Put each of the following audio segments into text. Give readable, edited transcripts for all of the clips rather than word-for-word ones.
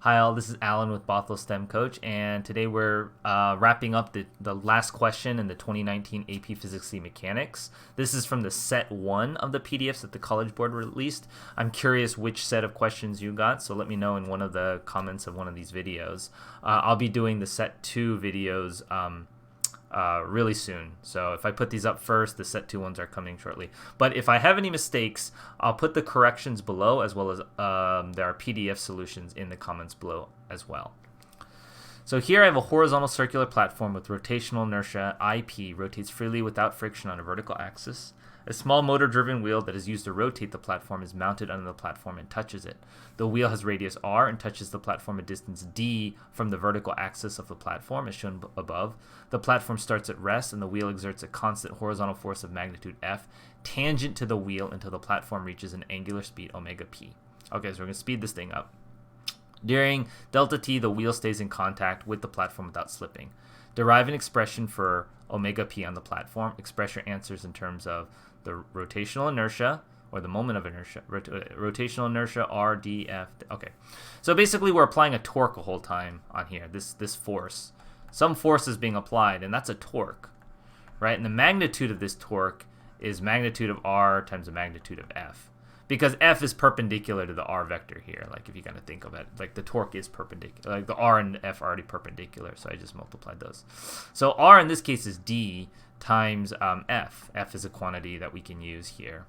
Hi all, this is Alan with Bothell STEM Coach, and today we're wrapping up the last question in the 2019 AP Physics C Mechanics. This is from the set 1 of the PDFs that the College Board released. I'm curious which set of questions you got, so let me know in one of the comments of one of these videos. I'll be doing the set 2 videos really soon. So if I put these up first, the set 2 ones are coming shortly. But if I have any mistakes, I'll put the corrections below, as well as there are PDF solutions in the comments below as well. So here I have a horizontal circular platform with rotational inertia IP, rotates freely without friction on a vertical axis. A small motor-driven wheel that is used to rotate the platform is mounted under the platform and touches it. The wheel has radius r and touches the platform at distance d from the vertical axis of the platform, as shown above. The platform starts at rest, and the wheel exerts a constant horizontal force of magnitude F tangent to the wheel until the platform reaches an angular speed omega p. Okay, so we're going to speed this thing up. During delta t, the wheel stays in contact with the platform without slipping. Derive an expression for omega p on the platform. Express your answers in terms of the rotational inertia, or the moment of inertia, rotational inertia, R, D, F. Okay, so basically we're applying a torque the whole time on here, this force. Some force is being applied, and that's a torque, right? And the magnitude of this torque is magnitude of R times the magnitude of F. Because F is perpendicular to the R vector here, like if you kind of think of it, like the torque is perpendicular, like the R and F are already perpendicular, so I just multiplied those. So R in this case is D times F. F is a quantity that we can use here.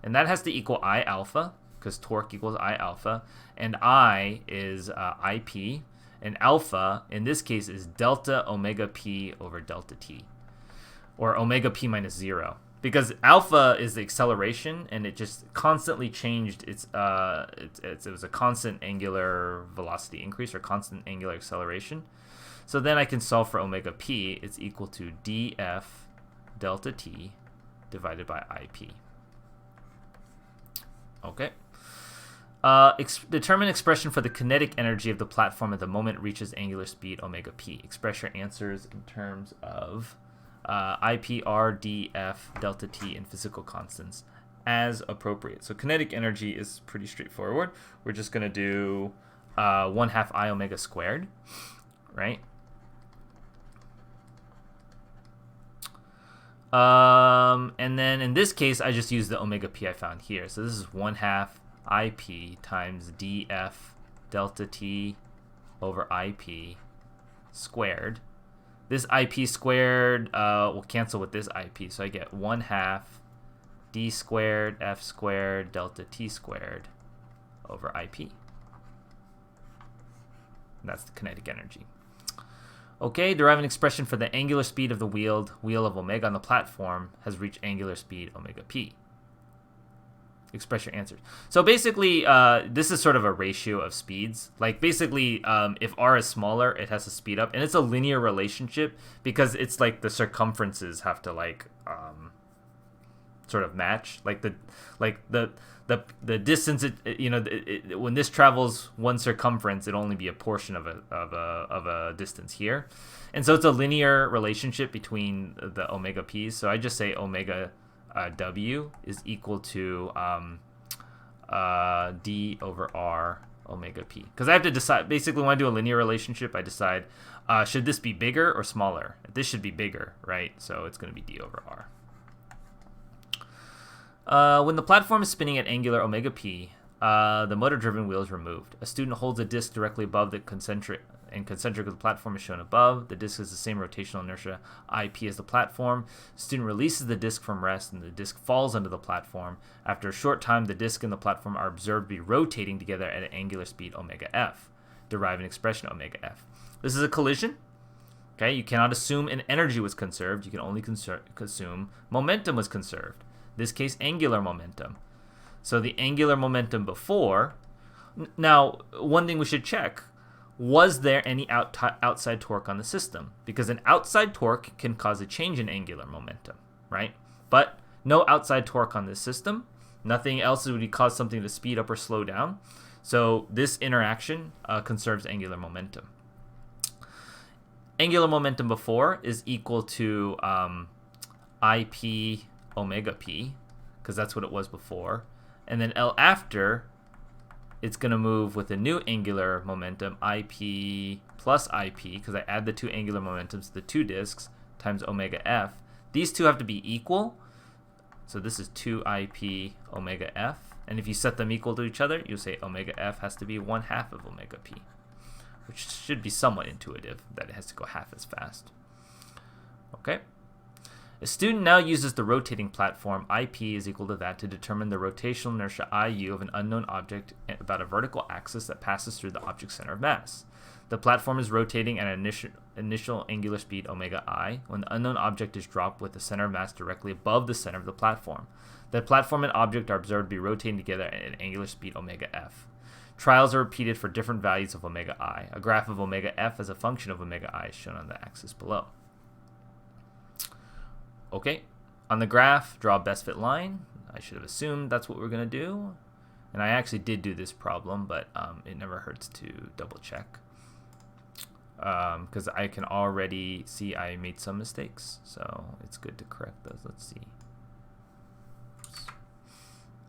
And that has to equal I alpha, because torque equals I alpha, and I is IP, and alpha in this case is delta omega P over delta T, or omega P minus 0. Because alpha is the acceleration, and it just constantly changed it was a constant angular velocity increase, or constant angular acceleration. So then I can solve for omega p. It's equal to df delta t divided by ip. Okay. Determine expression for the kinetic energy of the platform at the moment it reaches angular speed omega p. Express your answers in terms of IPR, df, delta t, and physical constants as appropriate. So kinetic energy is pretty straightforward. We're just going to do 1/2 I omega squared, right? And then in this case, I just use the omega p I found here. So this is 1/2 IP times df delta t over IP squared. This IP squared will cancel with this IP, so I get 1/2 d squared f squared delta t squared over IP. And that's the kinetic energy. Okay, derive an expression for the angular speed of the wheel of omega on the platform has reached angular speed omega p. Express your answers. So basically, this is sort of a ratio of speeds. Like basically, if r is smaller, it has to speed up, and it's a linear relationship because it's like the circumferences have to like sort of match. Like the distance, when this travels one circumference, it'll only be a portion of a distance here, and so it's a linear relationship between the omega p's. So I just say omega W is equal to D over R omega P. Because I have to decide, basically when I do a linear relationship, I decide, should this be bigger or smaller? This should be bigger, right? So it's going to be D over R. When the platform is spinning at angular omega P, the motor-driven wheel is removed. A student holds a disc directly above the concentric of the platform is shown above. The disc has the same rotational inertia IP as the platform. The student releases the disc from rest, and the disc falls under the platform. After a short time, the disc and the platform are observed to be rotating together at an angular speed omega f. Derive an expression omega f. This is a collision. Okay, you cannot assume an energy was conserved. You can only assume momentum was conserved. In this case, angular momentum. So the angular momentum before. Now, one thing we should check. Was there any outside torque on the system? Because an outside torque can cause a change in angular momentum, right? But no outside torque on this system. Nothing else would cause something to speed up or slow down. So this interaction conserves angular momentum. Angular momentum before is equal to IP omega p, because that's what it was before. And then L after, it's going to move with a new angular momentum, IP plus IP, because I add the two angular momentums to the two disks, times omega f. These two have to be equal. So this is 2IP omega f. And if you set them equal to each other, you'll say omega f has to be 1/2 of omega p, which should be somewhat intuitive, that it has to go half as fast. Okay. A student now uses the rotating platform IP is equal to that to determine the rotational inertia IU of an unknown object about a vertical axis that passes through the object's center of mass. The platform is rotating at an initial angular speed omega I when the unknown object is dropped with the center of mass directly above the center of the platform. The platform and object are observed to be rotating together at an angular speed omega f. Trials are repeated for different values of omega I. A graph of omega f as a function of omega I is shown on the axis below. Okay, on the graph, draw a best fit line. I should have assumed that's what we're going to do. And I actually did do this problem, but it never hurts to double check. Because I can already see I made some mistakes. So it's good to correct those. Let's see.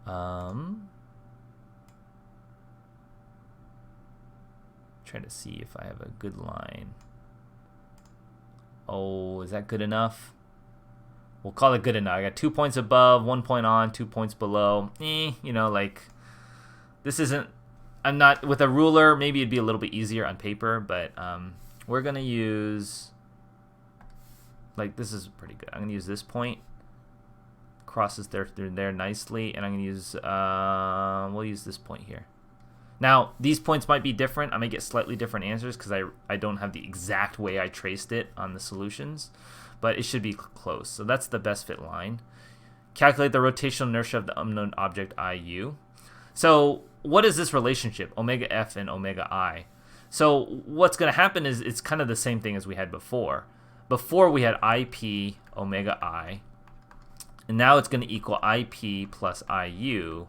Trying to see if I have a good line. Oh, is that good enough? We'll call it good enough. I got 2 points above, 1 point on, 2 points below. You know, like, this isn't, I'm not, with a ruler, maybe it'd be a little bit easier on paper, but we're going to use, like, this is pretty good. I'm going to use this point. Crosses through there nicely, and I'm going to use, we'll use this point here. Now, these points might be different. I may get slightly different answers because I don't have the exact way I traced it on the solutions, but it should be close. So that's the best fit line. Calculate the rotational inertia of the unknown object IU. So what is this relationship, omega f and omega I? So what's going to happen is it's kind of the same thing as we had before. Before we had IP omega I, and now it's going to equal IP plus IU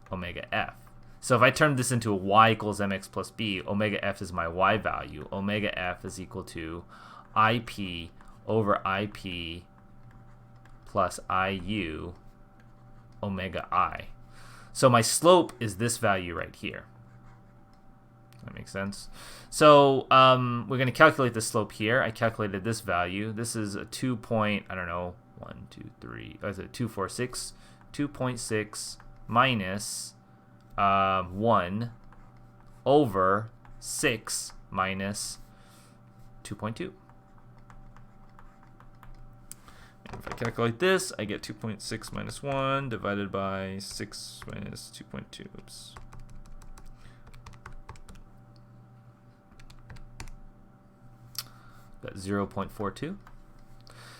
omega f. So if I turn this into a y equals mx plus b, omega f is my y value. Omega f is equal to IP over IP plus IU omega I. So my slope is this value right here. That makes sense. So we're going to calculate the slope here. I calculated this value. This is a 2 point, I don't know, 1, 2, 3, is it 246? 2.6 minus 1 over 6 minus 2.2. If I calculate this, I get 2.6 minus 1 divided by 6 minus 2.2. Oops. Got 0.42.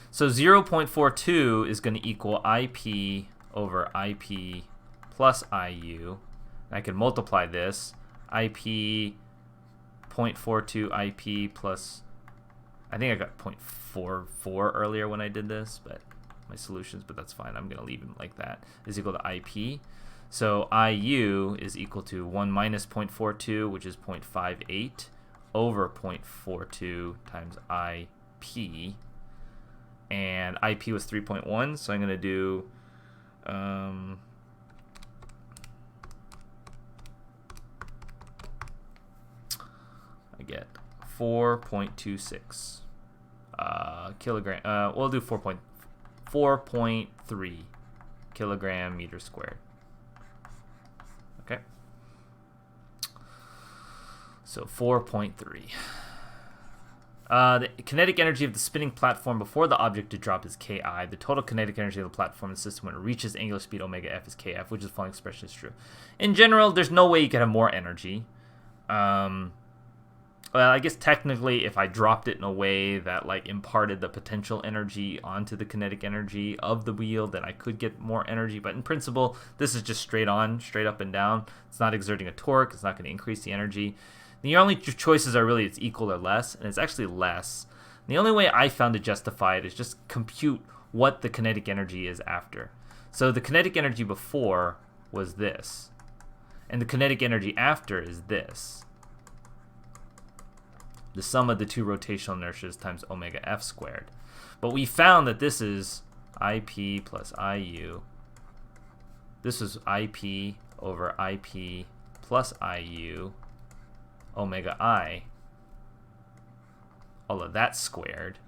So 0.42 is going to equal IP over IP plus IU. I can multiply this. IP 0.42 IP plus, I think I got 0.44 earlier when I did this, but my solutions, but that's fine. I'm going to leave them like that, is equal to IP. So IU is equal to 1 minus 0.42, which is 0.58, over 0.42 times IP. And IP was 3.1, so I'm going to do I get 4.26 kilogram. We'll do 4.3 kilogram meter squared. Okay. So 4.3. The kinetic energy of the spinning platform before the object to drop is Ki. The total kinetic energy of the platform and system when it reaches angular speed omega f is Kf, which is the following expression is true. In general, there's no way you could have more energy. Well, I guess technically if I dropped it in a way that like imparted the potential energy onto the kinetic energy of the wheel, then I could get more energy. But in principle, this is just straight on, straight up and down. It's not exerting a torque. It's not going to increase the energy. The only choices are really it's equal or less, and it's actually less. And the only way I found to justify it is just compute what the kinetic energy is after. So the kinetic energy before was this, and the kinetic energy after is this. The sum of the two rotational inertias times omega f squared. But we found that this is IP plus IU. this is IP over IP plus IU omega I, all of that squared.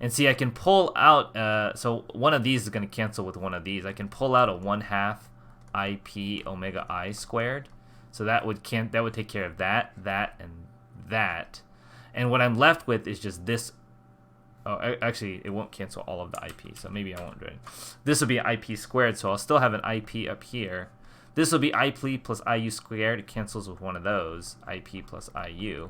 And see, I can pull out, so one of these is going to cancel with one of these. I can pull out a 1/2 IP omega I squared. So that would take care of that, and that. And what I'm left with is just this. Oh, actually, it won't cancel all of the IP, so maybe I won't do it. This will be IP squared, so I'll still have an IP up here. This will be IP plus IU squared. It cancels with one of those, IP plus IU.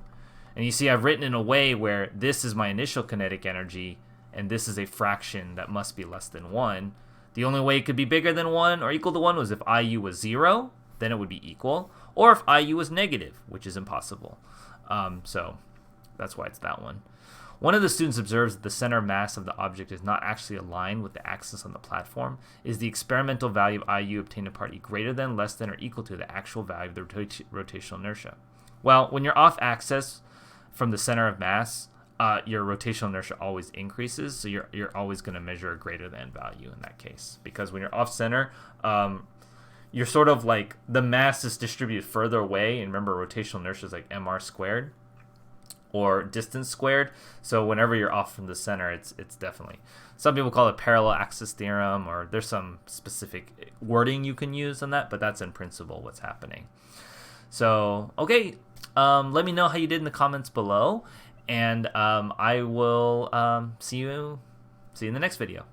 And you see I've written in a way where this is my initial kinetic energy, and this is a fraction that must be less than 1. The only way it could be bigger than 1 or equal to 1 was if IU was 0, then it would be equal, or if IU was negative, which is impossible. So that's why it's that one. One of the students observes that the center of mass of the object is not actually aligned with the axis on the platform. Is the experimental value of IU obtained at part E greater than, less than, or equal to the actual value of the rotational inertia? Well, when you're off axis from the center of mass, your rotational inertia always increases, so you're always going to measure a greater than value in that case. Because when you're off center, you're sort of like the mass is distributed further away, and remember rotational inertia is like mr squared or distance squared. So whenever you're off from the center, it's definitely, some people call it parallel axis theorem, or there's some specific wording you can use on that, but that's in principle what's happening. So okay, let me know how you did in the comments below, and I will see you in the next video.